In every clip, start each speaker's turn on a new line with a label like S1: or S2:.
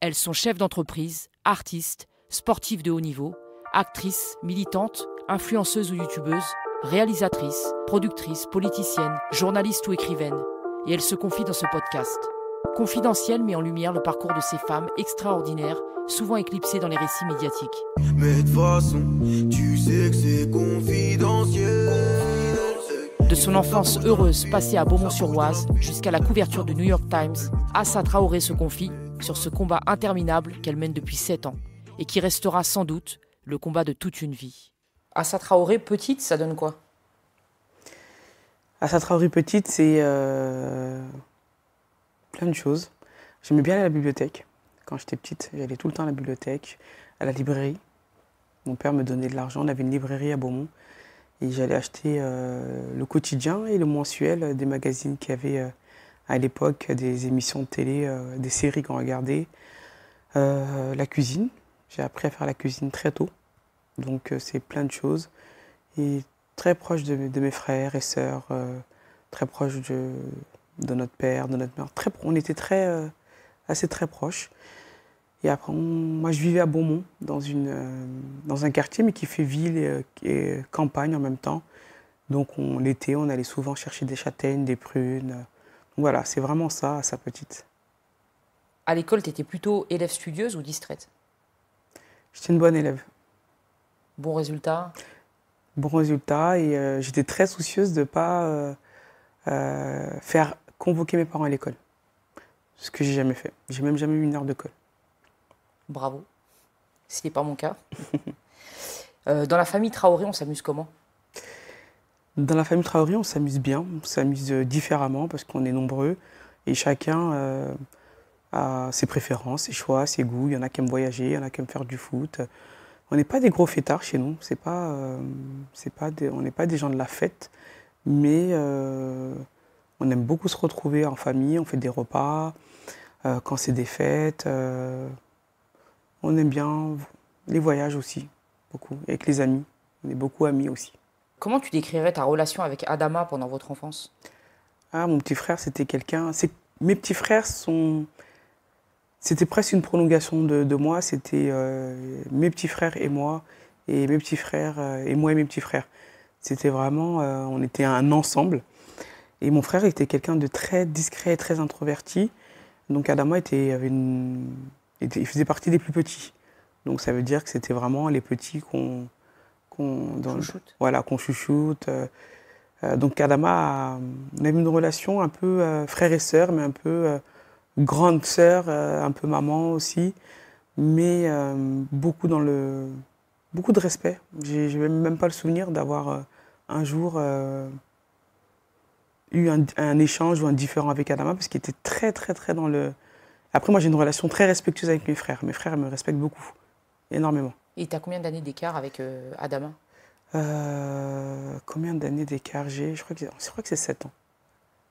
S1: Elles sont chefs d'entreprise, artistes, sportives de haut niveau, actrices, militantes, influenceuses ou youtubeuses, réalisatrices, productrices, politiciennes, journalistes ou écrivaines. Et elles se confient dans ce podcast. Confidentiel met en lumière le parcours de ces femmes extraordinaires, souvent éclipsées dans les récits médiatiques.
S2: Mais de toute façon, tu sais que c'est confidentiel.
S1: De son enfance heureuse passée à Beaumont-sur-Oise jusqu'à la couverture du New York Times, Assa Traoré se confie sur ce combat interminable qu'elle mène depuis 7 ans et qui restera sans doute le combat de toute une vie. Assa Traoré, petite, ça donne quoi?
S3: Assa Traoré petite, c'est plein de choses. J'aimais bien aller à la bibliothèque. Quand j'étais petite, j'allais tout le temps à la bibliothèque, à la librairie. Mon père me donnait de l'argent, on avait une librairie à Beaumont. Et j'allais acheter le quotidien et le mensuel des magazines qu'il y avait à l'époque, des émissions de télé, des séries qu'on regardait. La cuisine, j'ai appris à faire la cuisine très tôt. Donc c'est plein de choses. Et très proche de mes frères et sœurs, très proche de notre père, de notre mère. On était assez très proches. Et après, moi, je vivais à Beaumont, dans un quartier, mais qui fait ville et campagne en même temps. Donc, l'été, on allait souvent chercher des châtaignes, des prunes. Donc, voilà, c'est vraiment ça, à sa petite.
S1: À l'école, tu étais plutôt élève studieuse ou distraite?
S3: J'étais une bonne élève.
S1: Bon résultat?
S3: Bon résultat, et j'étais très soucieuse de ne pas faire convoquer mes parents à l'école. Ce que j'ai jamais fait. J'ai même jamais eu une heure de colle.
S1: Bravo. Ce n'est pas mon cas. Dans la famille Traoré, on s'amuse comment?
S3: Dans la famille Traoré, on s'amuse bien, on s'amuse différemment parce qu'on est nombreux et chacun a ses préférences, ses choix, ses goûts. Il y en a qui aiment voyager, il y en a qui aiment faire du foot. On n'est pas des gros fêtards chez nous, on n'est pas des gens de la fête, mais on aime beaucoup se retrouver en famille, on fait des repas, quand c'est des fêtes. On aime bien les voyages aussi, beaucoup, avec les amis. On est beaucoup amis aussi.
S1: Comment tu décrirais ta relation avec Adama pendant votre enfance?
S3: Ah, mon petit frère, c'était quelqu'un... Mes petits frères C'était presque une prolongation de moi. C'était mes petits frères et moi, et mes petits frères et moi et mes petits frères. C'était vraiment... on était un ensemble. Et mon frère était quelqu'un de très discret, très introverti. Donc Adama il faisait partie des plus petits. Donc ça veut dire que c'était vraiment les petits qu'on
S1: chouchoute.
S3: Voilà, qu'on chouchoute. Donc Adama, on avait une relation un peu frère et sœur, mais un peu grande sœur, un peu maman aussi, mais beaucoup de respect. Je n'ai même pas le souvenir d'avoir un jour eu un échange ou un différend avec Adama, parce qu'il était très très très dans le... Après, moi, j'ai une relation très respectueuse avec mes frères. Mes frères me respectent beaucoup, énormément.
S1: Et tu as combien d'années d'écart avec Adama?
S3: Combien d'années d'écart j'ai? Je crois que c'est 7 ans.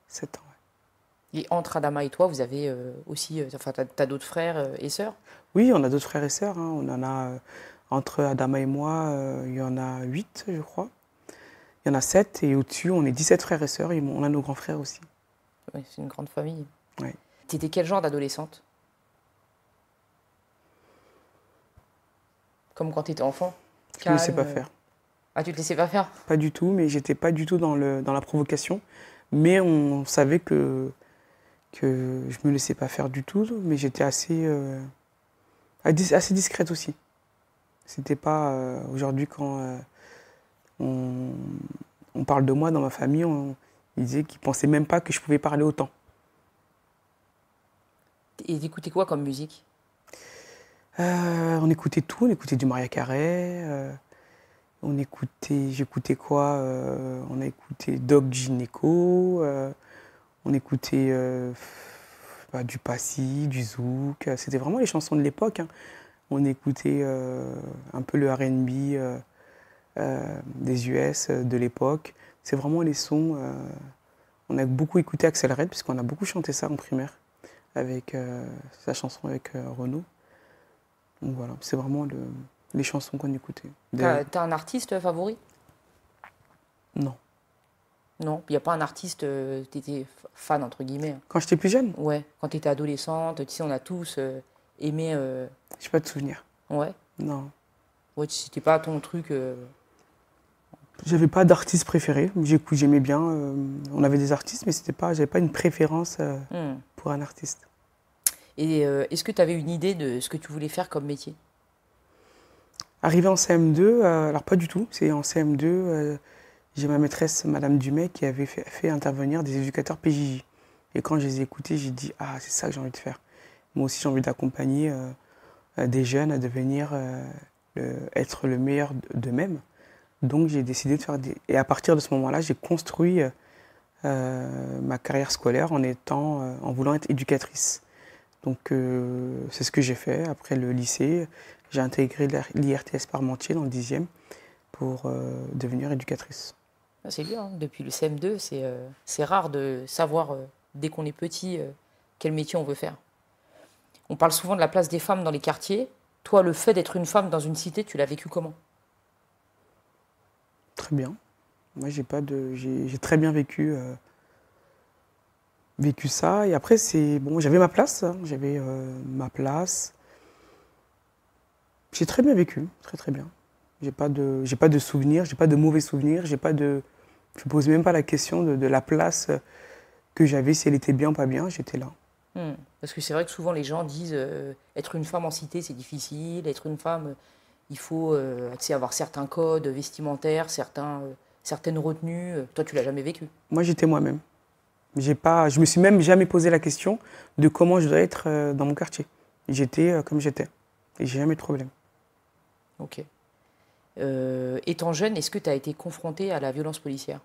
S3: 7 ans, ouais.
S1: Et entre Adama et toi, vous avez aussi... Enfin, tu as d'autres frères et sœurs?
S3: Oui, on a d'autres frères et sœurs. Hein. On en a, entre Adama et moi, il y en a 8, je crois. Il y en a 7, et au-dessus, on est 17 frères et sœurs. Et on a nos grands frères aussi.
S1: Oui, c'est une grande famille.
S3: Ouais.
S1: Tu étais quel genre d'adolescente? Comme quand tu étais enfant?
S3: Je ne me laissais pas faire.
S1: Ah, tu te laissais pas faire?
S3: Pas du tout, mais j'étais pas du tout dans la provocation. Mais on savait que je me laissais pas faire du tout, mais j'étais assez discrète aussi. C'était pas... aujourd'hui, quand on parle de moi dans ma famille, ils disaient qu'ils pensaient même pas que je pouvais parler autant.
S1: Et t'écoutais quoi comme musique?
S3: On écoutait tout, on écoutait du Maria Carey, j'écoutais quoi? On a écouté Doc Gineco, on écoutait du Passy, du Zouk, c'était vraiment les chansons de l'époque. Hein. On écoutait un peu le R&B des US de l'époque. C'est vraiment les sons. On a beaucoup écouté Axel Red, puisqu'on a beaucoup chanté ça en primaire, avec sa chanson avec Renaud. Donc voilà, c'est vraiment les chansons qu'on écoutait.
S1: T'as un artiste favori?
S3: Non.
S1: Non, il n'y a pas un artiste, t'étais fan, entre guillemets.
S3: Quand j'étais plus jeune?
S1: Ouais, quand t'étais adolescente, tu sais, on a tous aimais
S3: J'ai pas de souvenir.
S1: Ouais.
S3: Non.
S1: Ouais, c'était pas ton truc.
S3: J'avais pas d'artiste préféré. J'aimais bien. On avait des artistes, mais j'avais pas une préférence pour un artiste.
S1: Et est-ce que tu avais une idée de ce que tu voulais faire comme métier?
S3: Arrivé en CM2, alors pas du tout. C'est en CM2, j'ai ma maîtresse, Madame Dumay, qui avait fait intervenir des éducateurs PJJ. Et quand je les ai écoutés, j'ai dit ah, c'est ça que j'ai envie de faire. Moi aussi, j'ai envie d'accompagner des jeunes à devenir être le meilleur d'eux-mêmes. Donc j'ai décidé de faire des... Et à partir de ce moment-là, j'ai construit ma carrière scolaire en voulant être éducatrice. Donc c'est ce que j'ai fait. Après le lycée, j'ai intégré l'IRTS Parmentier dans le 10e pour devenir éducatrice.
S1: C'est bien, hein. Depuis le CM2, c'est rare de savoir, dès qu'on est petit, quel métier on veut faire. On parle souvent de la place des femmes dans les quartiers. Toi, le fait d'être une femme dans une cité, tu l'as vécu comment?
S3: Très bien. Moi, j'ai très bien vécu ça. Et après, bon, j'avais ma place. Hein. J'avais ma place. J'ai très bien vécu, très très bien. J'ai pas de souvenirs, j'ai pas de mauvais souvenirs, je pose même pas la question de la place que j'avais, si elle était bien ou pas bien, j'étais là.
S1: Parce que c'est vrai que souvent les gens disent être une femme en cité, c'est difficile. Être une femme, il faut avoir certains codes vestimentaires, certaines retenues. Toi, tu l'as jamais vécu.
S3: Moi, j'étais moi-même. Je me suis même jamais posé la question de comment je dois être dans mon quartier. J'étais comme j'étais. Et j'ai jamais eu de problème.
S1: Ok. Étant jeune, est-ce que tu as été confrontée à la violence policière?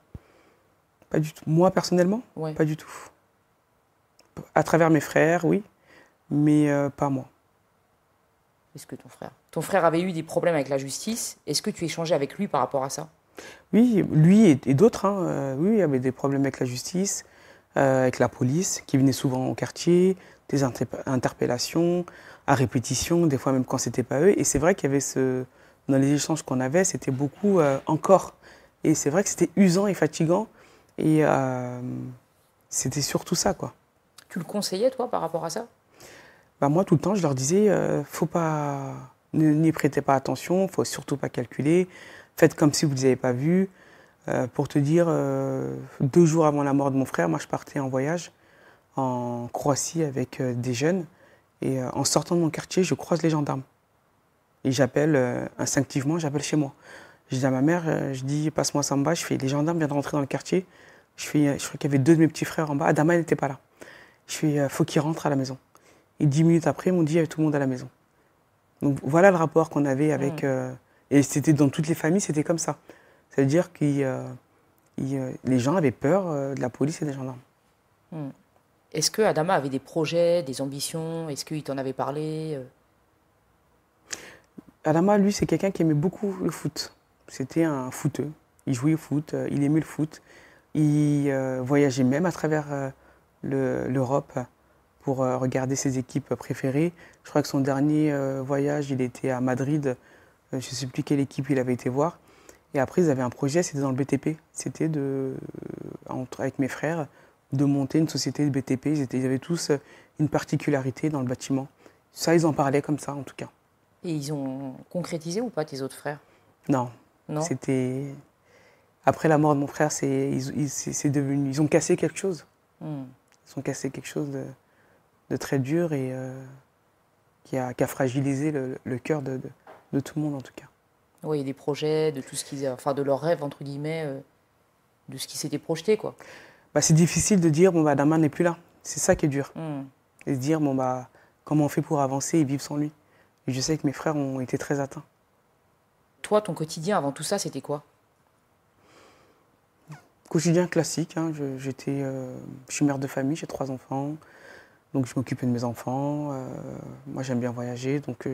S3: Pas du tout. Moi, personnellement,
S1: Ouais.
S3: Pas du tout. À travers mes frères, oui, mais pas moi.
S1: Est-ce que ton frère avait eu des problèmes avec la justice? Est-ce que tu échangeais avec lui par rapport à ça?
S3: Oui, lui et d'autres, hein, oui, il y avait des problèmes avec la justice, avec la police, qui venait souvent au quartier, des interpellations à répétition, des fois même quand c'était pas eux. Et c'est vrai qu'il y avait dans les échanges qu'on avait, c'était beaucoup encore. Et c'est vrai que c'était usant et fatigant. Et c'était surtout ça, quoi.
S1: Tu le conseillais, toi, par rapport à ça?
S3: Bah moi, tout le temps, je leur disais, faut pas, n'y prêtez pas attention, faut surtout pas calculer. Faites comme si vous ne les avez pas vus. Pour te dire, 2 jours avant la mort de mon frère, moi, je partais en voyage en Croatie avec des jeunes. Et en sortant de mon quartier, je croise les gendarmes. Et j'appelle instinctivement, j'appelle chez moi. Je dis à ma mère, je dis, passe-moi Samba. Je fais, les gendarmes viennent de rentrer dans le quartier. Je crois qu'il y avait 2 de mes petits frères en bas. Adama, elle n'était pas là. Je fais, faut qu'ils rentrent à la maison. Et 10 minutes après, ils m'ont dit, il y avait tout le monde à la maison. Donc voilà le rapport qu'on avait avec... et c'était dans toutes les familles, c'était comme ça. C'est-à-dire que les gens avaient peur de la police et des gendarmes.
S1: Est-ce que Adama avait des projets, des ambitions? Est-ce qu'il t'en avait parlé?
S3: Adama, lui, c'est quelqu'un qui aimait beaucoup le foot. C'était un footeux. Il jouait au foot, il aimait le foot. Il voyageait même à travers l'Europe pour regarder ses équipes préférées. Je crois que son dernier voyage, il était à Madrid. Je ne sais plus quelle équipe il avait été voir. Et après, ils avaient un projet, c'était dans le BTP. C'était avec mes frères, de monter une société de BTP. Ils avaient tous une particularité dans le bâtiment. Ça, ils en parlaient comme ça, en tout cas.
S1: Et ils ont concrétisé ou pas, tes autres frères?
S3: Non.
S1: Non.
S3: C'était... Après la mort de mon frère, ils ont cassé quelque chose. Ils ont cassé quelque chose de très dur et qui a fragilisé le cœur de tout le monde, en tout cas.
S1: Oui, des projets, de tout ce qu'ils, enfin de leurs rêves, entre guillemets, de ce qui s'était projeté, quoi.
S3: Bah, c'est difficile de dire, bon, bah, Adama n'est plus là. C'est ça qui est dur. Et se dire, bon, bah, comment on fait pour avancer et vivre sans lui? Et je sais que mes frères ont été très atteints.
S1: Toi, ton quotidien avant tout ça, c'était quoi?
S3: Quotidien classique. Hein. Je suis mère de famille, j'ai 3 enfants. Donc je m'occupais de mes enfants. Moi, j'aime bien voyager. Donc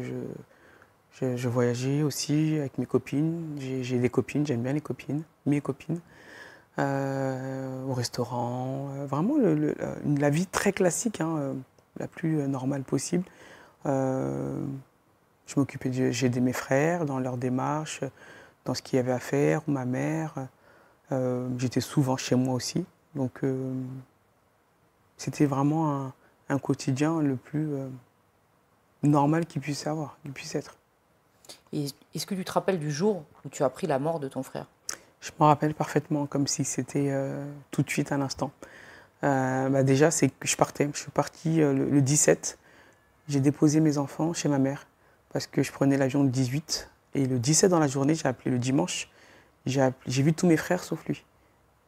S3: je voyageais aussi avec mes copines. J'ai des copines, j'aime bien les copines, mes copines. Au restaurant. Vraiment la vie très classique, hein, la plus normale possible. Je m'occupais, j'aidais mes frères dans leurs démarches, dans ce qu'il y avait à faire, ou ma mère. J'étais souvent chez moi aussi. Donc c'était vraiment un quotidien le plus normal qu'il puisse avoir, qu'il puisse être.
S1: Et est-ce que tu te rappelles du jour où tu as appris la mort de ton frère?
S3: Je me rappelle parfaitement, comme si c'était tout de suite à l'instant. Déjà, c'est que je partais. Je suis parti le 17. J'ai déposé mes enfants chez ma mère parce que je prenais l'avion le 18. Et le 17 dans la journée, j'ai appelé le dimanche. J'ai vu tous mes frères sauf lui.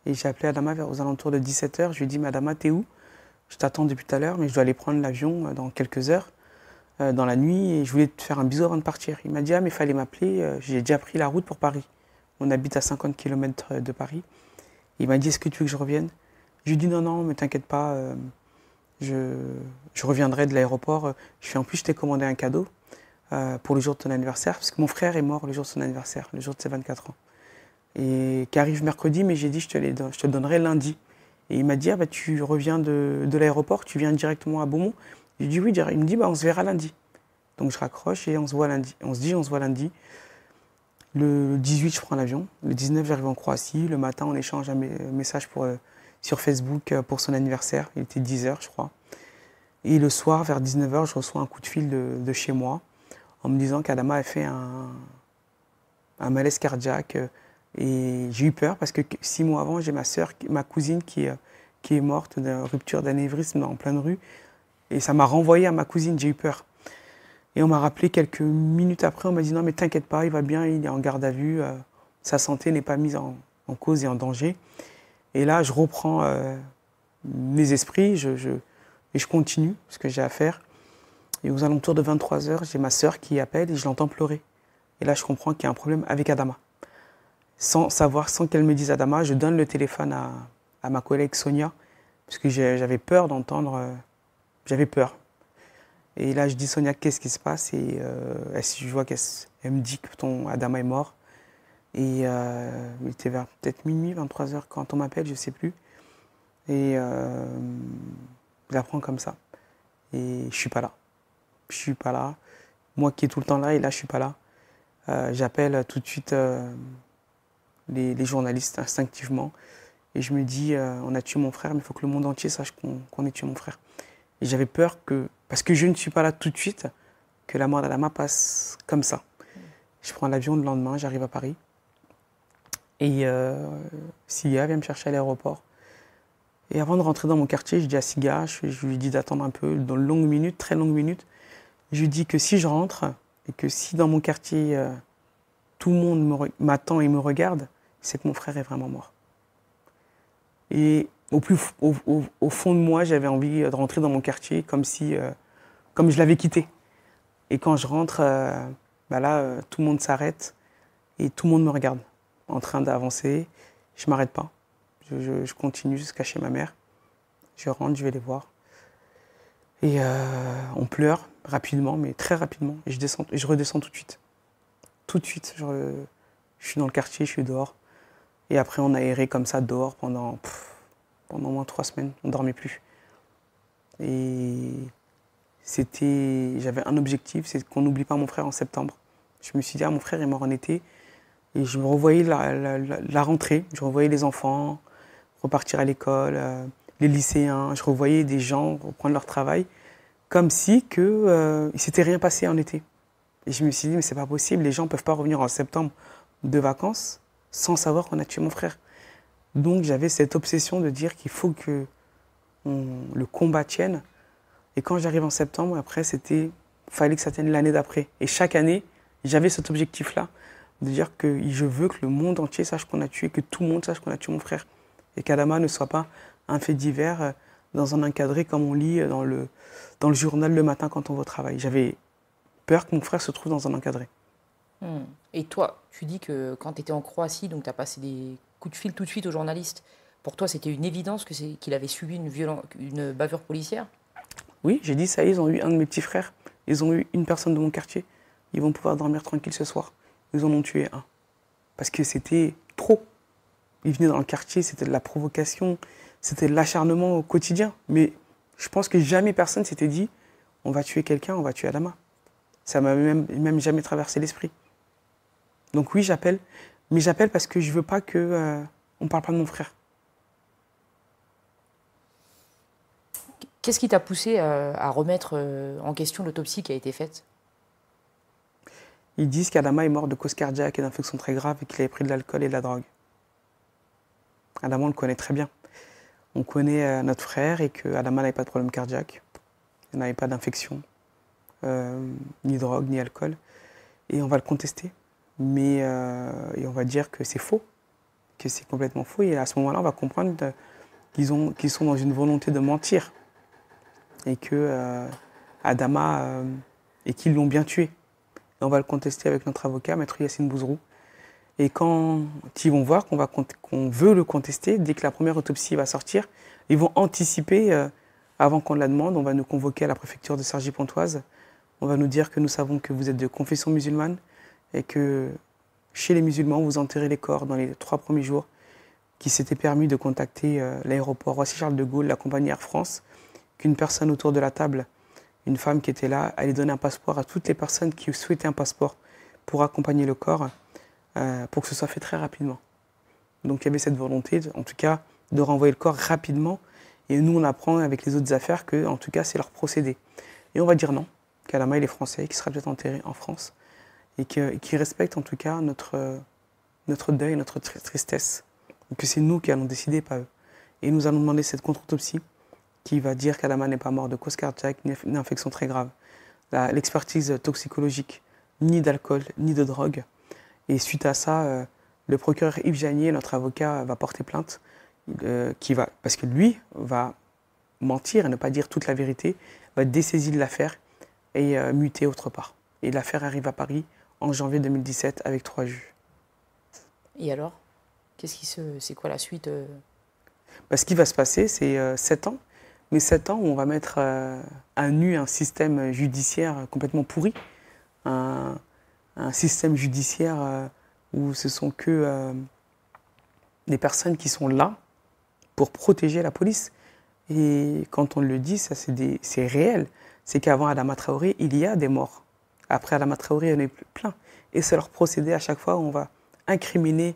S3: Et j'ai appelé Adama aux alentours de 17h. Je lui ai dit, Adama, t'es où? Je t'attends depuis tout à l'heure, mais je dois aller prendre l'avion dans quelques heures, dans la nuit. Et je voulais te faire un bisou avant de partir. Il m'a dit, ah, mais il fallait m'appeler. J'ai déjà pris la route pour Paris. On habite à 50 km de Paris. Il m'a dit, est-ce que tu veux que je revienne? Je lui ai dit, non, non, mais t'inquiète pas. Je reviendrai de l'aéroport. En plus, je t'ai commandé un cadeau pour le jour de ton anniversaire, parce que mon frère est mort le jour de son anniversaire, le jour de ses 24 ans. Et qui arrive mercredi, mais j'ai dit, je te le donnerai lundi. Et il m'a dit, ah, tu reviens de l'aéroport, tu viens directement à Beaumont? J'ai dit, oui. Il me dit, on se verra lundi. Donc je raccroche et on se voit lundi. On se voit lundi. Le 18, je prends l'avion. Le 19, j'arrive en Croatie. Le matin, on échange un message sur Facebook pour son anniversaire. Il était 10h, je crois. Et le soir, vers 19h, je reçois un coup de fil de chez moi en me disant qu'Adama a fait un malaise cardiaque. Et j'ai eu peur parce que 6 mois avant, j'ai ma cousine qui est morte d'une rupture d'anévrisme en pleine rue. Et ça m'a renvoyé à ma cousine, j'ai eu peur. Et on m'a rappelé quelques minutes après, on m'a dit non mais t'inquiète pas, il va bien, il est en garde à vue, sa santé n'est pas mise en cause et en danger. Et là, je reprends mes esprits et je continue ce que j'ai à faire. Et aux alentours de 23h, j'ai ma sœur qui appelle et je l'entends pleurer. Et là, je comprends qu'il y a un problème avec Adama. Sans qu'elle me dise Adama, je donne le téléphone à ma collègue Sonia, parce que j'avais peur d'entendre, j'avais peur. Et là, je dis, Sonia, qu'est-ce qui se passe? Et je vois qu'elle me dit que ton Adama est mort. Et il était vers peut-être minuit, 23h quand on m'appelle, je ne sais plus. Et je la prends comme ça. Et je ne suis pas là. Je ne suis pas là. Moi qui est tout le temps là, et là, je ne suis pas là. J'appelle tout de suite les journalistes instinctivement. Et je me dis, on a tué mon frère, mais il faut que le monde entier sache qu'on a tué mon frère. Et j'avais peur parce que je ne suis pas là tout de suite, que la mort d'Adama passe comme ça. Je prends l'avion le lendemain, j'arrive à Paris. Et Siga vient me chercher à l'aéroport. Et avant de rentrer dans mon quartier, je dis à Siga, je lui dis d'attendre un peu, dans de longues minutes, très longues minutes. Je lui dis que si je rentre, et que si dans mon quartier, tout le monde m'attend et me regarde, c'est que mon frère est vraiment mort. Et au fond de moi, j'avais envie de rentrer dans mon quartier comme je l'avais quitté. Et quand je rentre, là, tout le monde s'arrête et tout le monde me regarde en train d'avancer. Je ne m'arrête pas. Je continue jusqu'à chez ma mère. Je rentre, je vais les voir. Et on pleure rapidement, mais très rapidement. Et je redescends tout de suite. Tout de suite. Je suis dans le quartier, je suis dehors. Et après, on a erré comme ça dehors pendant au moins 3 semaines. On ne dormait plus. Et j'avais un objectif, c'est qu'on n'oublie pas mon frère en septembre. Je me suis dit, mon frère est mort en été. Et je me revoyais la rentrée. Je revoyais les enfants repartir à l'école, les lycéens. Je revoyais des gens reprendre leur travail comme si il ne s'était rien passé en été. Et je me suis dit, mais c'est pas possible. Les gens ne peuvent pas revenir en septembre de vacances sans savoir qu'on a tué mon frère. Donc j'avais cette obsession de dire qu'il faut que le combat tienne. Et quand j'arrive en septembre, après, fallait que ça tienne l'année d'après. Et chaque année, j'avais cet objectif-là, de dire que je veux que le monde entier sache qu'on a tué, que tout le monde sache qu'on a tué mon frère. Et qu'Adama ne soit pas un fait divers dans un encadré comme on lit dans le journal le matin quand on va au travail. J'avais peur que mon frère se trouve dans un encadré.
S1: Et toi, tu dis que quand tu étais en Croatie, donc tu as passé des coups de fil tout de suite aux journalistes. Pour toi, c'était une évidence qu'il avait subi une bavure policière?
S3: Oui, j'ai dit, ça y est, ils ont eu un de mes petits frères. Ils ont eu une personne de mon quartier. Ils vont pouvoir dormir tranquille ce soir. Ils en ont tué un. Parce que c'était trop. Ils venaient dans le quartier, c'était de la provocation, c'était de l'acharnement au quotidien. Mais je pense que jamais personne s'était dit, on va tuer quelqu'un, on va tuer Adama. Ça m'a même jamais traversé l'esprit. Donc oui, j'appelle. Mais j'appelle parce que je ne veux pas qu'on ne parle pas de mon frère.
S1: Qu'est-ce qui t'a poussé à remettre en question l'autopsie qui a été faite?
S3: Ils disent qu'Adama est mort de cause cardiaque et d'infection très grave et qu'il avait pris de l'alcool et de la drogue. Adama, on le connaît très bien. On connaît notre frère et qu'Adama n'avait pas de problème cardiaque, il n'avait pas d'infection, ni drogue, ni alcool. Et on va le contester. Mais et on va dire que c'est faux, que c'est complètement faux. Et à ce moment-là, on va comprendre qu'ils sont dans une volonté de mentir. Et que Adama, et qu'ils l'ont bien tué. Et on va le contester avec notre avocat, Maître Yacine Bouzrou. Et quand ils vont voir qu'on veut le contester, dès que la première autopsie va sortir, ils vont anticiper, avant qu'on la demande, on va nous convoquer à la préfecture de Cergy-Pontoise. On va nous dire que nous savons que vous êtes de confession musulmane et que chez les musulmans, vous enterrez les corps dans les 3 premiers jours, qui s'était permis de contacter l'aéroport Roissy-Charles de Gaulle, la compagnie Air France, qu'une personne autour de la table, une femme qui était là, allait donner un passeport à toutes les personnes qui souhaitaient un passeport pour accompagner le corps, pour que ce soit fait très rapidement. Donc il y avait cette volonté, en tout cas, de renvoyer le corps rapidement. Et nous, on apprend avec les autres affaires que, en tout cas, c'est leur procédé. Et on va dire non, qu'Adama, il est français, qu'il sera peut-être enterré en France, et qu'il respecte en tout cas notre deuil, notre tristesse. Donc que c'est nous qui allons décider, pas eux. Et nous allons demander cette contre-autopsie qui va dire qu'Adama n'est pas mort de cause cardiaque, ni infection très grave. L'expertise toxicologique, ni d'alcool, ni de drogue. Et suite à ça, le procureur Yves Janier, notre avocat, va porter plainte, parce que lui va mentir et ne pas dire toute la vérité, va dessaisir l'affaire et muter autre part. Et l'affaire arrive à Paris en janvier 2017 avec 3 juges.
S1: Et alors, c'est quoi la suite?
S3: Ce qui va se passer, c'est 7 ans. Mais 7 ans où on va mettre à nu un système judiciaire complètement pourri. Un système judiciaire où ce sont que des personnes qui sont là pour protéger la police. Et quand on le dit, ça c'est réel. C'est qu'avant Adama Traoré, il y a des morts. Après Adama Traoré, il y en a plein. Et c'est leur procédé à chaque fois où on va incriminer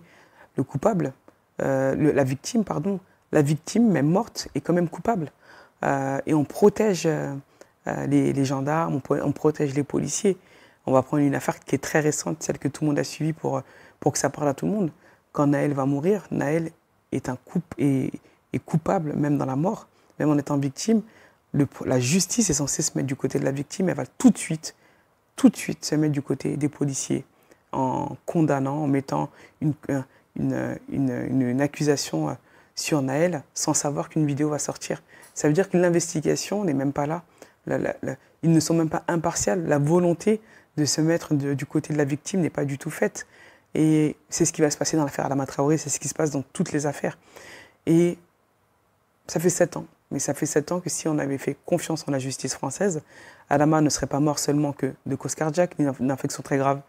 S3: le coupable, la victime, pardon. La victime, même morte, est quand même coupable. Et on protège les gendarmes, on protège les policiers. On va prendre une affaire qui est très récente, celle que tout le monde a suivie pour que ça parle à tout le monde. Quand Naël va mourir, Naël est coupable, même dans la mort, même en étant victime. La justice est censée se mettre du côté de la victime, elle va tout de suite se mettre du côté des policiers en condamnant, en mettant une accusation sur Naël sans savoir qu'une vidéo va sortir. Ça veut dire que l'investigation n'est même pas là. Ils ne sont même pas impartials. La volonté de se mettre du côté de la victime n'est pas du tout faite. Et c'est ce qui va se passer dans l'affaire Adama Traoré, c'est ce qui se passe dans toutes les affaires. Et ça fait 7 ans. Mais ça fait 7 ans que si on avait fait confiance en la justice française, Adama ne serait pas mort seulement que de cause cardiaque, ni d'infection très grave,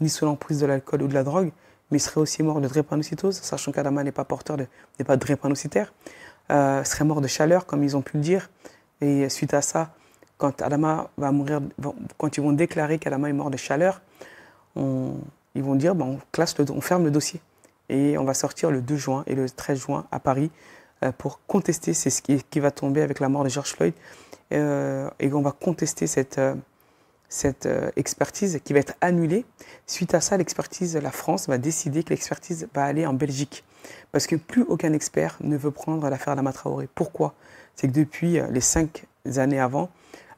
S3: ni sous l'emprise de l'alcool ou de la drogue, mais il serait aussi mort de drépanocytose, sachant qu'Adama n'est pas n'est pas drépanocytaire. Serait mort de chaleur, comme ils ont pu le dire. Et suite à ça, quand Adama va mourir, quand ils vont déclarer qu'Adama est mort de chaleur, ils vont dire on ferme le dossier. Et on va sortir le 2 juin et le 13 juin à Paris pour contester, c'est ce qui va tomber avec la mort de George Floyd. Et on va contester cette expertise qui va être annulée. Suite à ça, la France va décider que l'expertise va aller en Belgique. Parce que plus aucun expert ne veut prendre l'affaire Adama Traoré. Pourquoi? C'est que depuis les 5 années avant,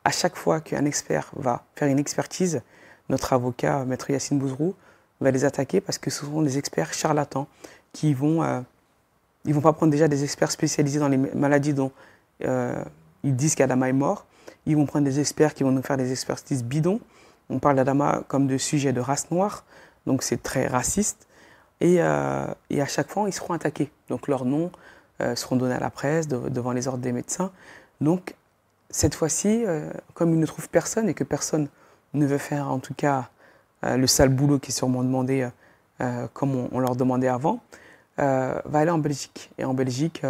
S3: à chaque fois qu'un expert va faire une expertise, notre avocat, Maître Yacine Bouzrou, va les attaquer parce que ce sont des experts charlatans qui vont pas prendre déjà des experts spécialisés dans les maladies dont ils disent qu'Adama est mort. Ils vont prendre des experts qui vont nous faire des expertises bidons. On parle d'Adama comme de sujet de race noire, donc c'est très raciste. Et à chaque fois, ils seront attaqués. Donc leurs noms seront donnés à la presse, devant les ordres des médecins. Donc cette fois-ci, comme ils ne trouvent personne et que personne ne veut faire en tout cas le sale boulot qui est sûrement demandé comme on leur demandait avant, va aller en Belgique. Et en Belgique,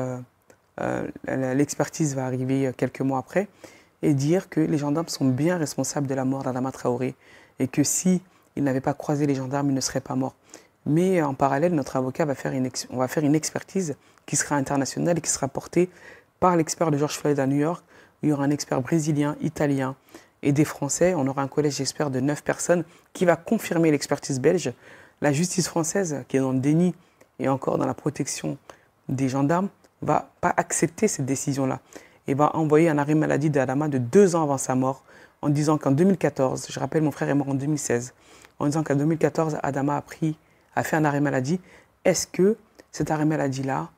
S3: l'expertise va arriver quelques mois après et dire que les gendarmes sont bien responsables de la mort d'Adama Traoré et que s'ils n'avaient pas croisé les gendarmes, il ne serait pas mort. Mais en parallèle, notre avocat va faire une expertise qui sera internationale et qui sera portée par l'expert de George Floyd à New York, où il y aura un expert brésilien, italien et des Français. On aura un collège d'experts de 9 personnes qui va confirmer l'expertise belge. La justice française, qui est dans le déni et encore dans la protection des gendarmes, ne va pas accepter cette décision-là et va envoyer un arrêt maladie d'Adama de 2 ans avant sa mort en disant qu'en 2014, je rappelle mon frère est mort en 2016, en disant qu'en 2014, Adama a fait un arrêt maladie. Est-ce que cet arrêt maladie-là,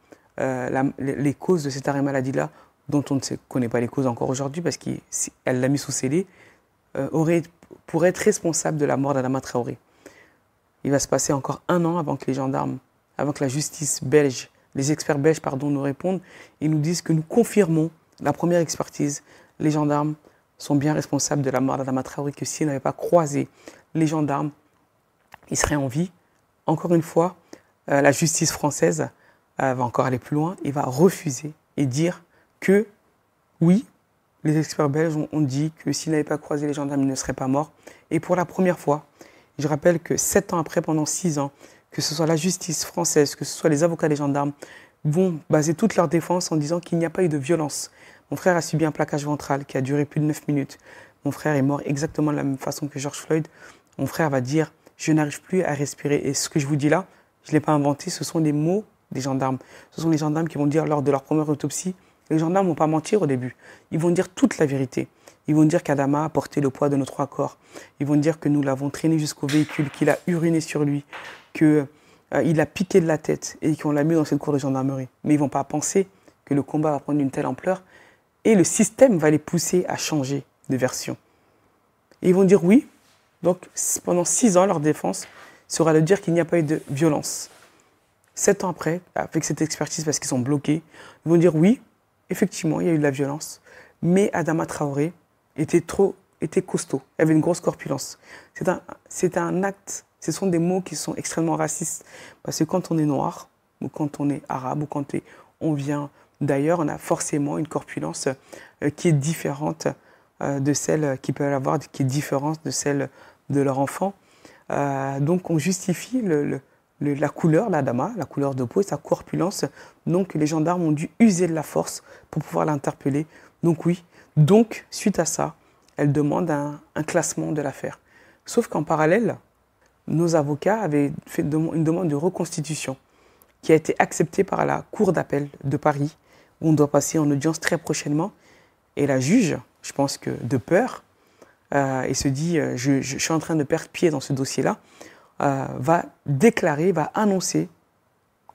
S3: les causes de cet arrêt maladie-là, dont on ne connaît pas les causes encore aujourd'hui parce qu'elle l'a mis sous scellé, pourrait être responsable de la mort d'Adama Traoré? Il va se passer encore 1 an avant que les gendarmes, avant que la justice belge, les experts belges, nous répondent et nous disent que nous confirmons la première expertise. Les gendarmes sont bien responsables de la mort d'Adama Traoré, que s'ils n'avaient pas croisé les gendarmes, ils seraient en vie. Encore une fois, la justice française va encore aller plus loin et va refuser et dire que oui, les experts belges ont dit que s'ils n'avaient pas croisé les gendarmes, ils ne seraient pas morts. Et pour la première fois, je rappelle que 7 ans après, pendant 6 ans, que ce soit la justice française, que ce soit les avocats des gendarmes, vont baser toute leur défense en disant qu'il n'y a pas eu de violence. Mon frère a subi un plaquage ventral qui a duré plus de 9 minutes. Mon frère est mort exactement de la même façon que George Floyd. Mon frère va dire « je n'arrive plus à respirer ». Et ce que je vous dis là, je ne l'ai pas inventé, ce sont les mots des gendarmes. Ce sont les gendarmes qui vont dire lors de leur première autopsie. Les gendarmes ne vont pas mentir au début. Ils vont dire toute la vérité. Ils vont dire qu'Adama a porté le poids de nos 3 corps. Ils vont dire que nous l'avons traîné jusqu'au véhicule, qu'il a uriné sur lui, qu'il a piqué de la tête et qu'on l'a mis dans cette cour de gendarmerie. Mais ils ne vont pas penser que le combat va prendre une telle ampleur et le système va les pousser à changer de version. Et ils vont dire oui. Donc pendant 6 ans, leur défense sera de dire qu'il n'y a pas eu de violence. 7 ans après, avec cette expertise, parce qu'ils sont bloqués, ils vont dire oui, effectivement, il y a eu de la violence, mais Adama Traoré était costaud, il avait une grosse corpulence. C'est un acte, ce sont des mots qui sont extrêmement racistes, parce que quand on est noir, ou quand on est arabe, ou quand on vient d'ailleurs, on a forcément une corpulence qui est différente de celle qu'ils peuvent avoir, qui est différente de celle de leur enfant. Donc on justifie la couleur, l'Adama, la couleur de peau et sa corpulence. Donc les gendarmes ont dû user de la force pour pouvoir l'interpeller. Donc oui, donc suite à ça, elle demande un classement de l'affaire. Sauf qu'en parallèle, nos avocats avaient fait une demande de reconstitution qui a été acceptée par la Cour d'appel de Paris, où on doit passer en audience très prochainement. Et la juge, je pense que de peur, et se dit je suis en train de perdre pied dans ce dossier-là, va déclarer, va annoncer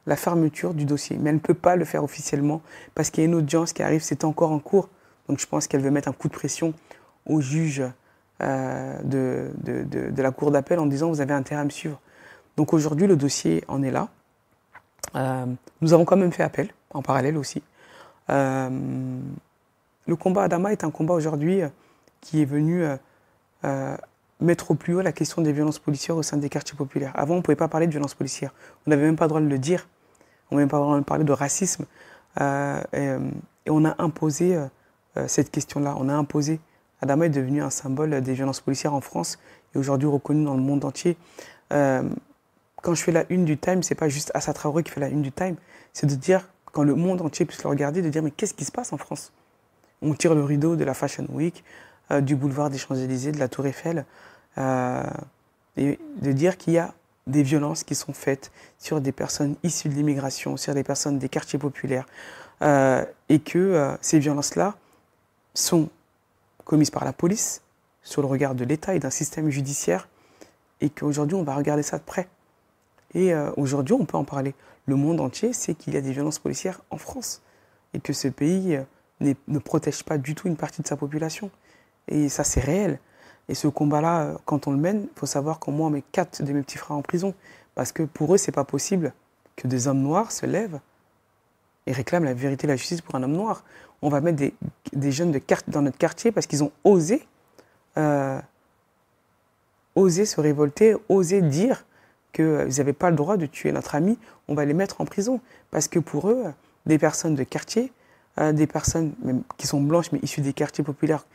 S3: la fermeture du dossier. Mais elle ne peut pas le faire officiellement parce qu'il y a une audience qui arrive, c'est encore en cours. Donc je pense qu'elle veut mettre un coup de pression au juge de la cour d'appel en disant vous avez intérêt à me suivre. Donc aujourd'hui, le dossier en est là. Nous avons quand même fait appel, en parallèle aussi. Le combat Adama est un combat aujourd'hui qui est venu mettre au plus haut la question des violences policières au sein des quartiers populaires. Avant, on ne pouvait pas parler de violences policières. On n'avait même pas le droit de le dire. On n'avait même pas le droit de parler de racisme. Et on a imposé cette question-là. On a imposé. Adama est devenu un symbole des violences policières en France et aujourd'hui reconnu dans le monde entier. Quand je fais la une du Time, ce n'est pas juste Assa Traoré qui fait la une du Time. C'est de dire, quand le monde entier puisse le regarder, de dire mais qu'est-ce qui se passe en France? On tire le rideau de la Fashion Week, du boulevard des Champs-Élysées, de la Tour Eiffel, et de dire qu'il y a des violences qui sont faites sur des personnes issues de l'immigration, sur des personnes des quartiers populaires, et que ces violences-là sont commises par la police, sur le regard de l'État et d'un système judiciaire, et qu'aujourd'hui on va regarder ça de près. Et aujourd'hui on peut en parler. Le monde entier sait qu'il y a des violences policières en France, et que ce pays ne protège pas du tout une partie de sa population. Et ça, c'est réel. Et ce combat-là, quand on le mène, il faut savoir qu'au moins on met 4 de mes petits frères en prison. Parce que pour eux, ce n'est pas possible que des hommes noirs se lèvent et réclament la vérité et la justice pour un homme noir. On va mettre des jeunes dans notre quartier parce qu'ils ont osé se révolter, osé dire qu'ils n'avaient pas le droit de tuer notre ami. On va les mettre en prison. Parce que pour eux, des personnes de quartier, des personnes même qui sont blanches mais issues des quartiers populaires,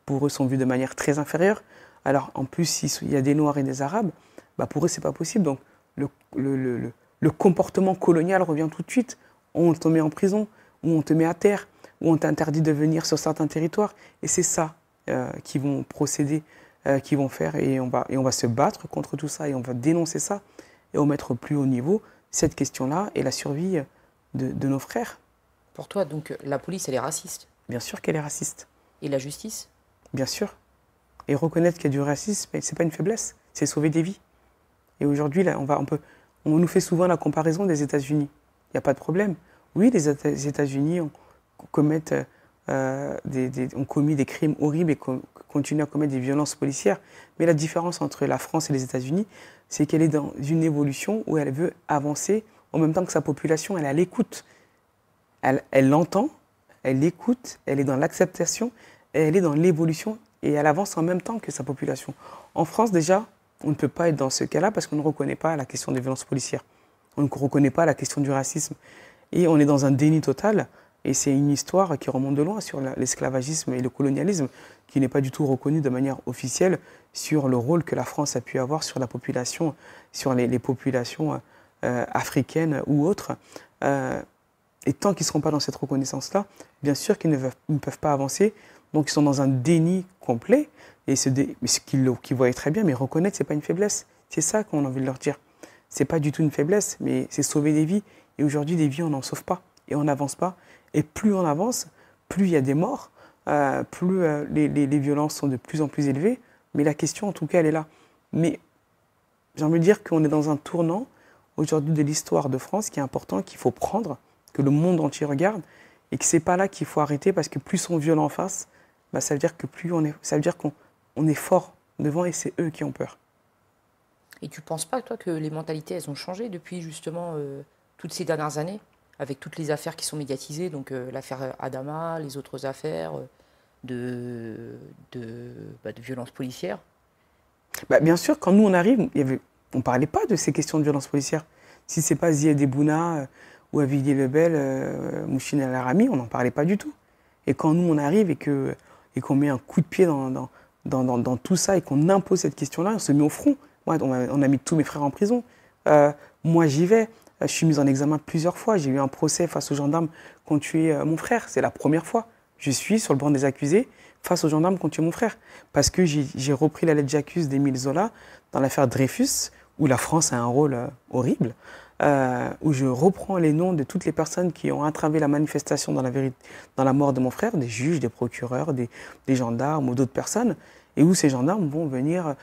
S3: pour eux sont vues de manière très inférieure. Alors en plus, il y a des Noirs et des Arabes, bah pour eux c'est pas possible. Donc le comportement colonial revient tout de suite. On te met en prison, ou on te met à terre, où on t'interdit de venir sur certains territoires. Et c'est ça qui vont procéder, qui vont faire, et on va se battre contre tout ça, et on va dénoncer ça, et on mettre au plus haut niveau cette question-là et la survie de nos frères.
S1: Pour toi, donc, la police, elle est raciste?
S3: Bien sûr qu'elle est raciste.
S1: Et la justice?
S3: Bien sûr. Et reconnaître qu'il y a du racisme, ce n'est pas une faiblesse, c'est sauver des vies. Et aujourd'hui, là, on nous fait souvent la comparaison des États-Unis. Il n'y a pas de problème. Oui, les États-Unis ont commis des crimes horribles et continuent à commettre des violences policières. Mais la différence entre la France et les États-Unis, c'est qu'elle est dans une évolution où elle veut avancer en même temps que sa population. Elle est à l'écoute. Elle l'entend, elle l'écoute, elle est dans l'acceptation, elle est dans l'évolution et elle avance en même temps que sa population. En France, déjà, on ne peut pas être dans ce cas-là parce qu'on ne reconnaît pas la question des violences policières. On ne reconnaît pas la question du racisme. Et on est dans un déni total. Et c'est une histoire qui remonte de loin sur l'esclavagisme et le colonialisme, qui n'est pas du tout reconnu de manière officielle sur le rôle que la France a pu avoir sur la population, sur les populations africaines ou autres. Et tant qu'ils ne seront pas dans cette reconnaissance-là, bien sûr qu'ils ne peuvent pas avancer. Donc ils sont dans un déni complet. Et ce qu'ils voient très bien, mais reconnaître, ce n'est pas une faiblesse. C'est ça qu'on a envie de leur dire. Ce n'est pas du tout une faiblesse, mais c'est sauver des vies. Et aujourd'hui, des vies, on n'en sauve pas. Et on n'avance pas. Et plus on avance, plus il y a des morts, plus les violences sont de plus en plus élevées. Mais la question, en tout cas, elle est là. Mais j'ai envie de dire qu'on est dans un tournant aujourd'hui de l'histoire de France qui est important, qu'il faut prendre, que le monde entier regarde, et que ce n'est pas là qu'il faut arrêter, parce que plus on viole en face, bah, ça veut dire que ça veut dire qu'on est fort devant, et c'est eux qui ont peur.
S1: Et tu ne penses pas, toi, que les mentalités, elles ont changé depuis justement toutes ces dernières années, avec toutes les affaires qui sont médiatisées, donc l'affaire Adama, les autres affaires de violences policières?
S3: Bah, bien sûr, quand nous on arrive, on ne parlait pas de ces questions de violences policières. Si ce n'est pas Ziad Ebouna ou Avigdor Lebel, Mouchine El Arami, on n'en parlait pas du tout. Et quand nous on arrive et qu'on met un coup de pied dans tout ça et qu'on impose cette question-là, on se met au front. Moi, on a mis tous mes frères en prison. Moi, j'y vais. Je suis mis en examen plusieurs fois. J'ai eu un procès face aux gendarmes qui ont tué mon frère. C'est la première fois. Je suis sur le banc des accusés face aux gendarmes qui ont tué mon frère. Parce que j'ai repris la lettre j'accuse d'Émile Zola dans l'affaire Dreyfus, où la France a un rôle horrible, où je reprends les noms de toutes les personnes qui ont entravé la manifestation dans la mort de mon frère, des juges, des procureurs, des gendarmes ou d'autres personnes, et où ces gendarmes vont venir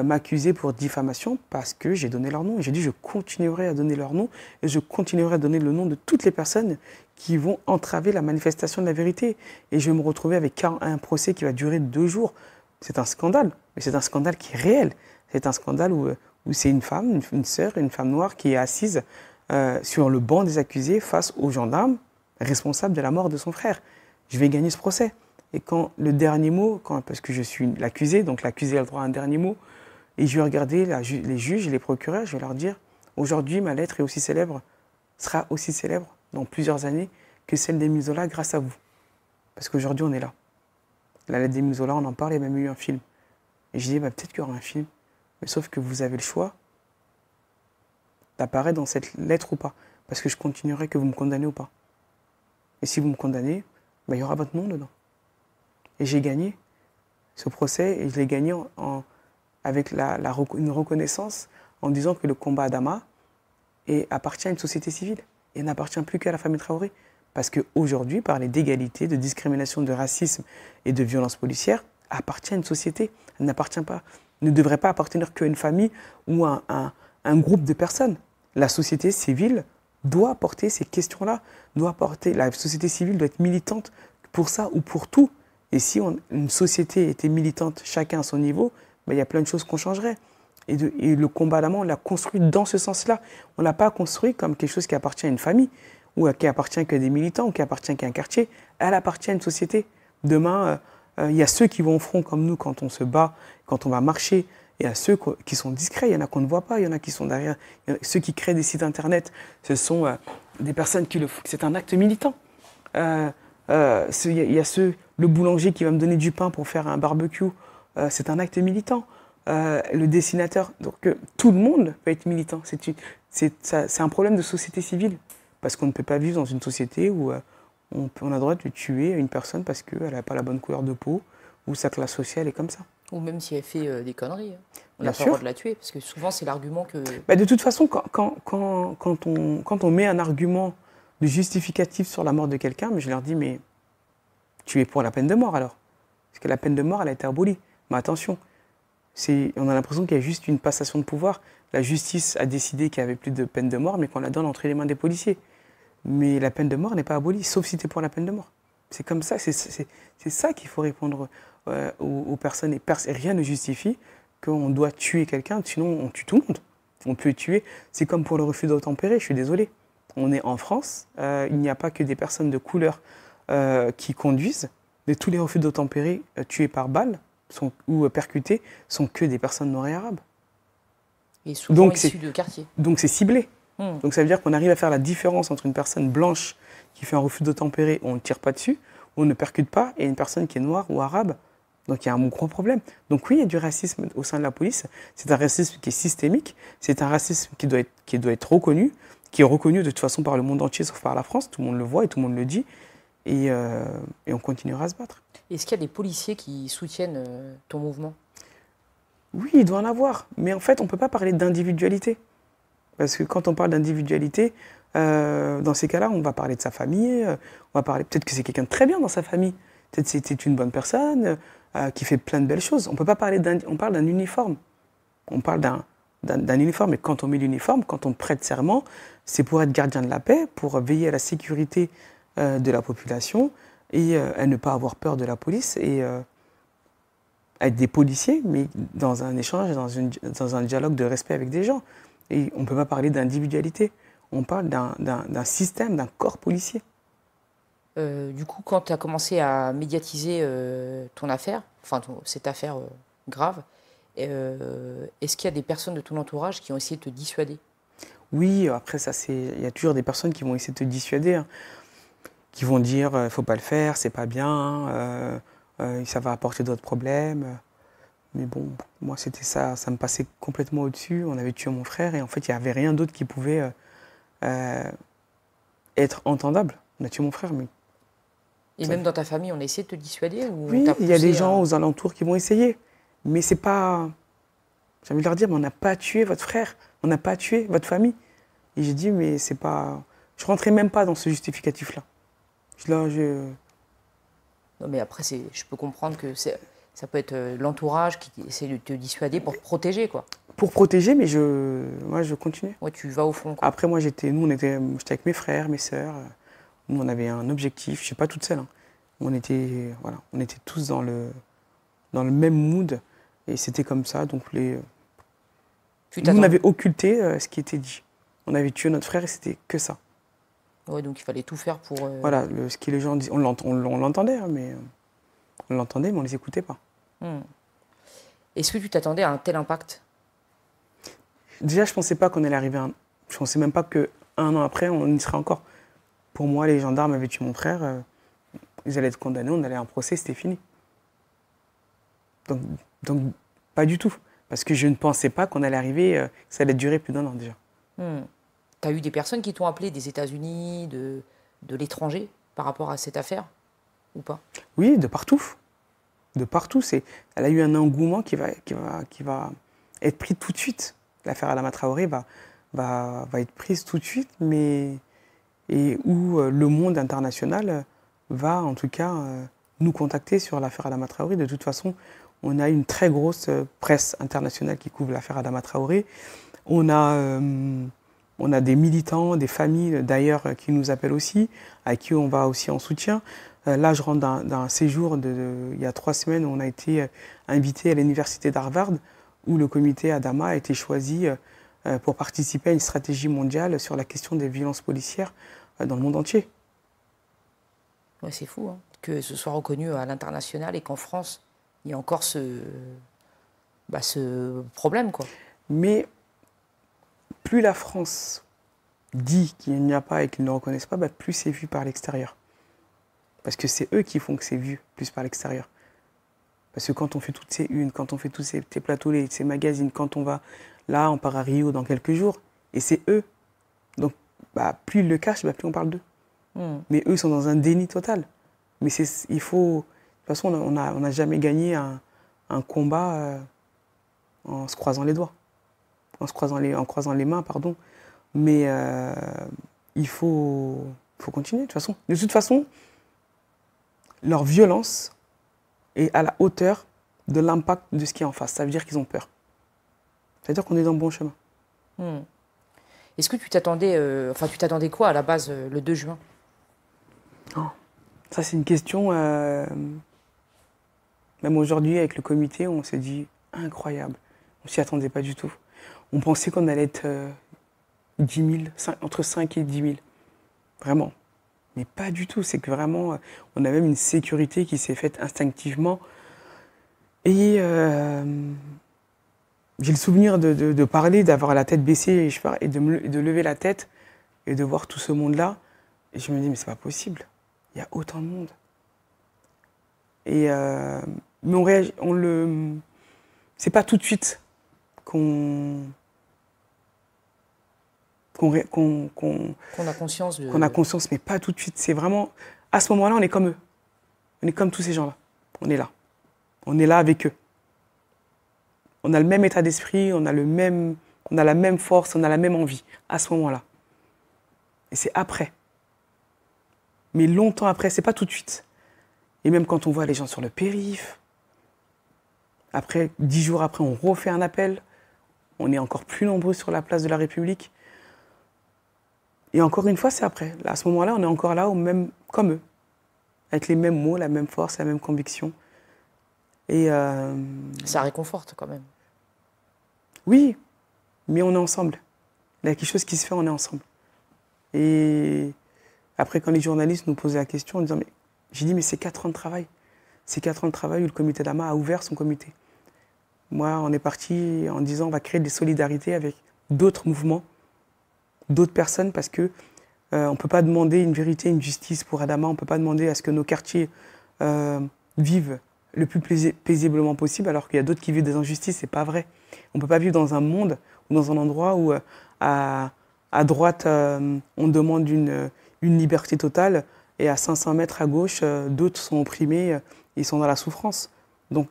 S3: m'accuser pour diffamation parce que j'ai donné leur nom. Et j'ai dit je continuerai à donner leur nom et je continuerai à donner le nom de toutes les personnes qui vont entraver la manifestation de la vérité. Et je vais me retrouver avec un procès qui va durer 2 jours. C'est un scandale, mais c'est un scandale qui est réel. C'est un scandale où c'est une femme, une sœur, une femme noire qui est assise sur le banc des accusés face aux gendarmes responsables de la mort de son frère. Je vais gagner ce procès. Et quand le dernier mot, parce que je suis l'accusé, donc l'accusé a le droit à un dernier mot, et je vais regarder les juges et les procureurs, je vais leur dire, aujourd'hui ma lettre sera aussi célèbre dans plusieurs années que celle d'Émile Zola grâce à vous. Parce qu'aujourd'hui on est là. La lettre d'Émile Zola, on en parle, il y a même eu un film. Et je dis, peut-être qu'il y aura un film, mais sauf que vous avez le choix d'apparaître dans cette lettre ou pas. Parce que je continuerai que vous me condamnez ou pas. Et si vous me condamnez, il y aura votre nom dedans. Et j'ai gagné ce procès, et je l'ai gagné avec une reconnaissance en disant que le combat Adama appartient à une société civile et n'appartient plus qu'à la famille Traoré. Parce qu'aujourd'hui, parler d'égalité, de discrimination, de racisme et de violence policière appartient à une société. Elle ne devrait pas appartenir qu'à une famille ou à un groupe de personnes. La société civile doit porter ces questions-là. La société civile doit être militante pour ça ou pour tout. Et si une société était militante, chacun à son niveau, il y a plein de choses qu'on changerait. Et le combat Adama, on l'a construit dans ce sens-là. On ne l'a pas construit comme quelque chose qui appartient à une famille, ou qui appartient qu'à des militants, ou qui appartient qu'à un quartier. Elle appartient à une société. Demain, il y a ceux qui vont au front comme nous quand on se bat, quand on va marcher. Il y a ceux qui sont discrets, il y en a qu'on ne voit pas, il y en a qui sont derrière. Ceux qui créent des sites internet, ce sont des personnes qui le font. C'est un acte militant. Il y a le boulanger qui va me donner du pain pour faire un barbecue. C'est un acte militant. Le dessinateur, donc tout le monde peut être militant. C'est un problème de société civile, parce qu'on ne peut pas vivre dans une société où on a le droit de tuer une personne parce qu'elle n'a pas la bonne couleur de peau ou sa classe sociale est comme ça.
S1: Ou même si elle fait des conneries. On
S3: Bien
S1: n'a pas le
S3: sûr.
S1: droit de la tuer, parce que souvent c'est l'argument que...
S3: Bah, de toute façon, quand on met un argument de justificatif sur la mort de quelqu'un, mais je leur dis, mais tu es pour la peine de mort alors. Parce que la peine de mort, elle a été abolie. Mais attention, on a l'impression qu'il y a juste une passation de pouvoir. La justice a décidé qu'il n'y avait plus de peine de mort, mais qu'on la donne entre les mains des policiers. Mais la peine de mort n'est pas abolie, sauf si tu es pour la peine de mort. C'est comme ça, c'est ça qu'il faut répondre aux personnes. Et rien ne justifie qu'on doit tuer quelqu'un, sinon on tue tout le monde. On peut tuer, c'est comme pour le refus d'obtempérer, je suis désolé. On est en France, il n'y a pas que des personnes de couleur qui conduisent. Mais tous les refus d'obtempérer tués par balle ou percutés sont que des personnes noires et arabes.
S1: Et souvent
S3: Donc,
S1: issus de quartier.
S3: Donc c'est ciblé. Donc ça veut dire qu'on arrive à faire la différence entre une personne blanche qui fait un refus d'obtempérer, on ne tire pas dessus, on ne percute pas, et une personne qui est noire ou arabe. Donc il y a un gros problème. Donc oui, il y a du racisme au sein de la police. C'est un racisme qui est systémique, c'est un racisme qui doit être reconnu, qui est reconnu de toute façon par le monde entier, sauf par la France. Tout le monde le voit et tout le monde le dit. Et on continuera à se battre.
S1: Est-ce qu'il y a des policiers qui soutiennent ton mouvement?
S3: Oui, il doit en avoir. Mais en fait, on ne peut pas parler d'individualité. Parce que quand on parle d'individualité, dans ces cas-là, on va parler de sa famille, on va parler peut-être que c'est quelqu'un de très bien dans sa famille, peut-être que c'est une bonne personne qui fait plein de belles choses. On peut pas parler on parle d'un uniforme. On parle d'un uniforme, et quand on met l'uniforme, quand on prête serment, c'est pour être gardien de la paix, pour veiller à la sécurité de la population et à ne pas avoir peur de la police et être des policiers, mais dans un échange, dans un dialogue de respect avec des gens. Et on ne peut pas parler d'individualité. On parle d'un système, d'un corps policier.
S1: Du coup, quand tu as commencé à médiatiser ton affaire, enfin cette affaire grave, est-ce qu'il y a des personnes de ton entourage qui ont essayé de te dissuader?
S3: Oui, après ça, il y a toujours des personnes qui vont essayer de te dissuader, hein, qui vont dire « faut pas le faire, c'est pas bien, ça va apporter d'autres problèmes ». Mais bon, moi c'était ça me passait complètement au-dessus. On avait tué mon frère et en fait il n'y avait rien d'autre qui pouvait être entendable. On a tué mon frère, mais...
S1: Et même dans ta famille, on a essayé de te dissuader ou
S3: Oui,
S1: on t'a
S3: il y a
S1: poussé
S3: des gens aux alentours qui vont essayer. Mais c'est pas... J'ai envie de leur dire, mais on n'a pas tué votre frère, on n'a pas tué votre famille. Et j'ai dit, mais c'est pas... Je rentrais même pas dans ce justificatif-là.
S1: Non, mais après, je peux comprendre que ça peut être l'entourage qui essaie de te dissuader pour te protéger, quoi.
S3: Pour protéger, mais moi, je continuais.
S1: Ouais, tu vas au fond, quoi.
S3: Après, j'étais avec mes frères, mes sœurs. Nous, on avait un objectif. Je ne suis pas toute seule. Hein. On était tous dans le même mood. Et c'était comme ça. Donc, nous, on avait occulté ce qui était dit. On avait tué notre frère et c'était que ça.
S1: Ouais, donc il fallait tout faire pour...
S3: Voilà, ce que les gens disaient. On l'entendait, hein, mais on ne les écoutait pas.
S1: Est-ce que tu t'attendais à un tel impact?
S3: Déjà, je ne pensais pas qu'on allait arriver Je ne pensais même pas qu'un an après, on y serait encore. Pour moi, les gendarmes avaient tué mon frère. Ils allaient être condamnés, on allait à un procès, c'était fini. Donc, pas du tout. Parce que je ne pensais pas qu'on allait arriver, que ça allait durer plus d'1 an déjà.
S1: Tu as eu des personnes qui t'ont appelé des États-Unis, de l'étranger, par rapport à cette affaire, ou pas? Oui,
S3: de partout. De partout. Elle a eu un engouement qui va être pris tout de suite. L'affaire Adama Traoré va être prise tout de suite, et où le monde international va en tout cas nous contacter sur l'affaire Adama Traoré. De toute façon, on a une très grosse presse internationale qui couvre l'affaire Adama Traoré. On a des militants, des familles d'ailleurs qui nous appellent aussi, à qui on va aussi en soutien. Là, je rentre d'un séjour il y a 3 semaines où on a été invité à l'université d'Harvard, où le comité Adama a été choisi pour participer à une stratégie mondiale sur la question des violences policières dans le monde entier.
S1: Ouais, c'est fou, hein, que ce soit reconnu à l'international et qu'en France, il y a encore ce problème, quoi.
S3: Mais plus la France dit qu'il n'y a pas et qu'ils ne le reconnaissent pas, plus c'est vu par l'extérieur. Parce que c'est eux qui font que c'est vu plus par l'extérieur. Parce que quand on fait toutes ces unes, quand on fait tous ces plateaux, ces magazines, quand on va là, on part à Rio dans quelques jours, et c'est eux. Donc, plus ils le cachent, plus on parle d'eux. Mais eux, ils sont dans un déni total. Mais il faut... De toute façon, on n'a jamais gagné un combat en se croisant les doigts. En croisant les mains, pardon. Mais il faut continuer, de toute façon. Leur violence est à la hauteur de l'impact de ce qui est en face. Ça veut dire qu'ils ont peur. C'est-à-dire qu'on est dans le bon chemin.
S1: Est-ce que tu t'attendais quoi à la base le 2 juin?
S3: Ça, c'est une question... Même aujourd'hui, avec le comité, on s'est dit incroyable. On s'y attendait pas du tout. On pensait qu'on allait être 10 000, entre 5 et 10 000. Vraiment. Mais pas du tout. C'est que vraiment, on a même une sécurité qui s'est faite instinctivement. Et j'ai le souvenir de parler, d'avoir la tête baissée et de lever la tête et de voir tout ce monde-là. Et je me dis, mais c'est pas possible. Il y a autant de monde. Et, mais c'est pas tout de suite qu'on
S1: a conscience
S3: qu'on a conscience, mais pas tout de suite. C'est vraiment, à ce moment-là, on est comme eux. On est comme tous ces gens-là. On est là. On est là avec eux. On a le même état d'esprit, on a la même force, on a la même envie, à ce moment-là. Et c'est après. Mais longtemps après, c'est pas tout de suite. Et même quand on voit les gens sur le périph', après, 10 jours après, on refait un appel. On est encore plus nombreux sur la place de la République. Et encore une fois, c'est après. À ce moment-là, on est encore là, comme eux. Avec les mêmes mots, la même force, la même conviction. Et
S1: ça réconforte quand même.
S3: Oui, mais on est ensemble. Il y a quelque chose qui se fait, on est ensemble. Et après, quand les journalistes nous posaient la question, en disant, j'ai dit, mais c'est 4 ans de travail. C'est 4 ans de travail où le comité d'Ama a ouvert son comité. Moi, on est parti en disant, on va créer des solidarités avec d'autres mouvements, d'autres personnes, parce que on ne peut pas demander une vérité, une justice pour Adama. On ne peut pas demander à ce que nos quartiers vivent le plus paisiblement possible, alors qu'il y a d'autres qui vivent des injustices. C'est pas vrai. On ne peut pas vivre dans un monde ou dans un endroit où à droite, on demande une liberté totale, et à 500 mètres à gauche, d'autres sont opprimés, ils sont dans la souffrance. Donc,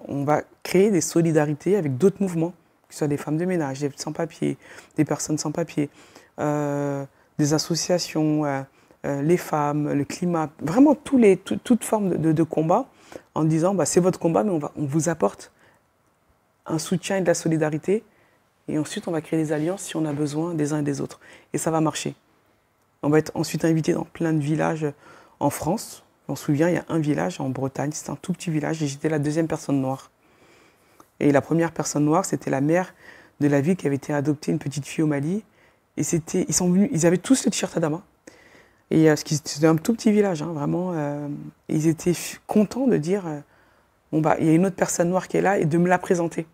S3: on va créer des solidarités avec d'autres mouvements, que ce soit des femmes de ménage, des sans-papiers, des personnes sans-papiers, des associations, les femmes, le climat, vraiment toute forme de combat, en disant, c'est votre combat, mais on vous apporte un soutien et de la solidarité, et ensuite on va créer des alliances si on a besoin des uns et des autres. Et ça va marcher. On va être ensuite invité dans plein de villages en France. On se souvient, il y a un village en Bretagne, c'est un tout petit village, et j'étais la 2e personne noire. Et la première personne noire, c'était la mère de la ville qui avait été adoptée, une petite fille au Mali. Et ils avaient tous le t-shirt Adama. Et c'était un tout petit village, vraiment. Ils étaient contents de dire, il y a une autre personne noire qui est là, et de me la présenter.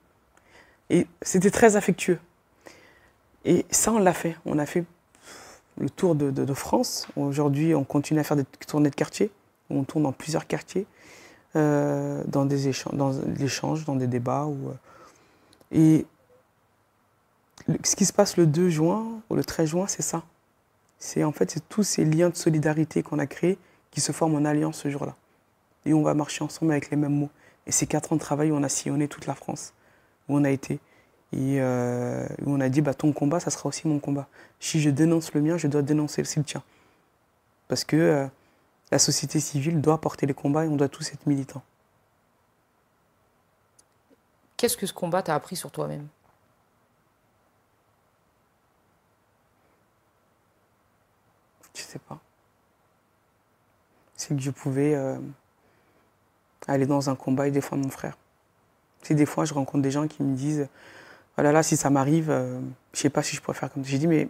S3: Et c'était très affectueux. Et ça, on l'a fait. On a fait le tour de France. Aujourd'hui, on continue à faire des tournées de quartier. On tourne dans plusieurs quartiers, dans l'échange, dans des débats. Et ce qui se passe le 2 juin ou le 13 juin, c'est ça. C'est tous ces liens de solidarité qu'on a créés qui se forment en alliance ce jour-là. Et on va marcher ensemble avec les mêmes mots. Et c'est 4 ans de travail où on a sillonné toute la France, où on a été. Et où on a dit, ton combat, ça sera aussi mon combat. Si je dénonce le mien, je dois dénoncer aussi le tien. Parce que la société civile doit porter les combats et on doit tous être militants.
S1: Qu'est-ce que ce combat t'a appris sur toi-même?
S3: Je sais pas. C'est que je pouvais aller dans un combat et défendre mon frère. C'est des fois, je rencontre des gens qui me disent, oh là là, si ça m'arrive, je sais pas si je pourrais faire comme ça. J'ai dit, mais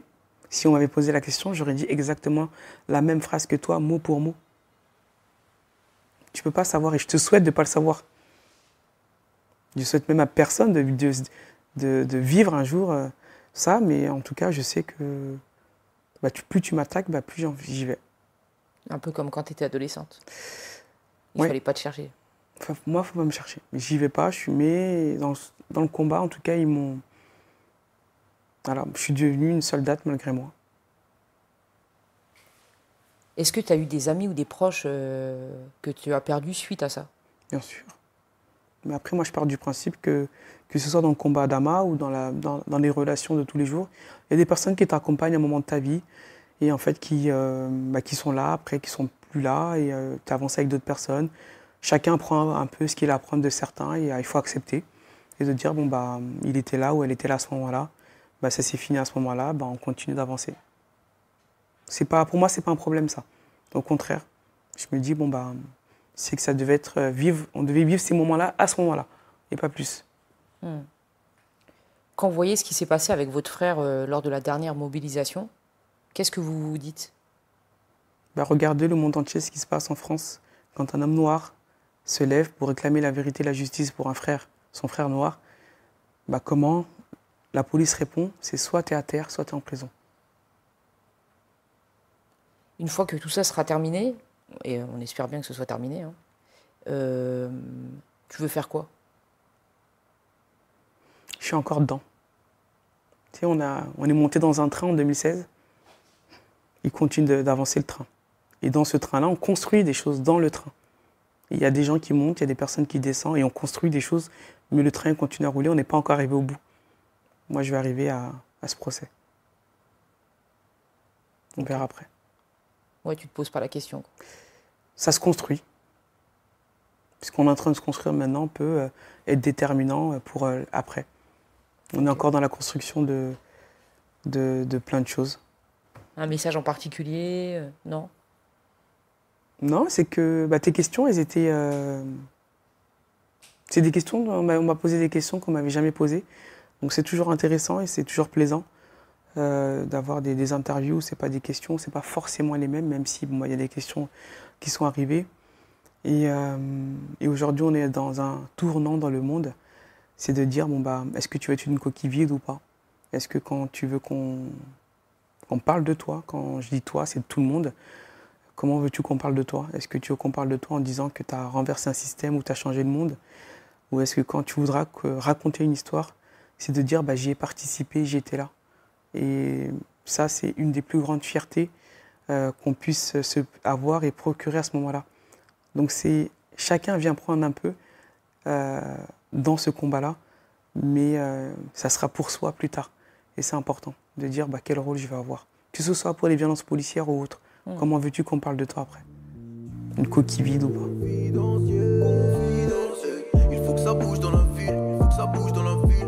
S3: si on m'avait posé la question, j'aurais dit exactement la même phrase que toi, mot pour mot. Tu peux pas savoir, et je te souhaite de pas le savoir. Je souhaite même à personne de vivre un jour ça, mais en tout cas, je sais que plus tu m'attaques, plus j'y vais.
S1: Un peu comme quand tu étais adolescente. Il fallait pas te chercher.
S3: Moi, il ne faut pas me chercher. J'y vais pas, mais dans le combat, en tout cas, ils m'ont... Voilà, je suis devenue une soldate malgré moi.
S1: Est-ce que tu as eu des amis ou des proches que tu as perdus suite à ça?
S3: Bien sûr. Mais après, moi, je pars du principe que ce soit dans le combat d'Ama ou dans les relations de tous les jours, il y a des personnes qui t'accompagnent à un moment de ta vie et en fait qui sont là, après qui sont plus là et tu avances avec d'autres personnes. Chacun prend un peu ce qu'il a à prendre de certains et il faut accepter et de dire, bon, bah, il était là ou elle était là à ce moment-là, bah, ça s'est fini à ce moment-là, bah, on continue d'avancer. Pour moi, c'est pas un problème, ça. Au contraire, je me dis, bon, bah, c'est que ça devait être on devait vivre ces moments-là à ce moment-là, et pas plus.
S1: Quand vous voyez ce qui s'est passé avec votre frère lors de la dernière mobilisation, qu'est-ce que vous vous dites?
S3: Bah, regardez le monde entier, ce qui se passe en France. Quand un homme noir se lève pour réclamer la vérité et la justice pour un frère, son frère noir, bah, comment la police répond? C'est soit tu es à terre, soit tu es en prison.
S1: Une fois que tout ça sera terminé, et on espère bien que ce soit terminé, hein, tu veux faire quoi?
S3: Je suis encore dedans. Tu sais, on est monté dans un train en 2016. Il continue d'avancer le train. Et dans ce train-là, on construit des choses dans le train. Il y a des gens qui montent, il y a des personnes qui descendent et on construit des choses, mais le train continue à rouler, on n'est pas encore arrivé au bout. Moi, je vais arriver à ce procès. On verra après.
S1: Ouais, tu te poses pas la question.
S3: Ça se construit. Puisqu'on est en train de se construire maintenant peut être déterminant pour après. On est encore dans la construction de plein de choses.
S1: Un message en particulier? Non?
S3: Non, c'est que tes questions, elles étaient... c'est des questions, on m'a posé des questions qu'on m'avait jamais posées. Donc c'est toujours intéressant et c'est toujours plaisant d'avoir des interviews. C'est pas des questions, c'est pas forcément les mêmes, même si il y a des questions qui sont arrivées. Et aujourd'hui, on est dans un tournant dans le monde. C'est de dire, est-ce que tu veux être une coquille vide ou pas? Est-ce que quand tu veux qu'on parle de toi, quand je dis toi, c'est tout le monde, comment veux-tu qu'on parle de toi? Est-ce que tu veux qu'on parle de toi en disant que tu as renversé un système ou tu as changé le monde? Ou est-ce que quand tu voudras raconter une histoire, c'est de dire j'y ai participé, j'y étais là? Et ça, c'est une des plus grandes fiertés qu'on puisse avoir et procurer à ce moment-là. Donc chacun vient prendre un peu dans ce combat-là, mais ça sera pour soi plus tard. Et c'est important de dire quel rôle je vais avoir. Que ce soit pour les violences policières ou autres. Comment veux-tu qu'on parle de toi après? Une coquille vide ou pas?
S2: Il faut que ça bouge dans la ville, il faut que ça bouge dans la ville.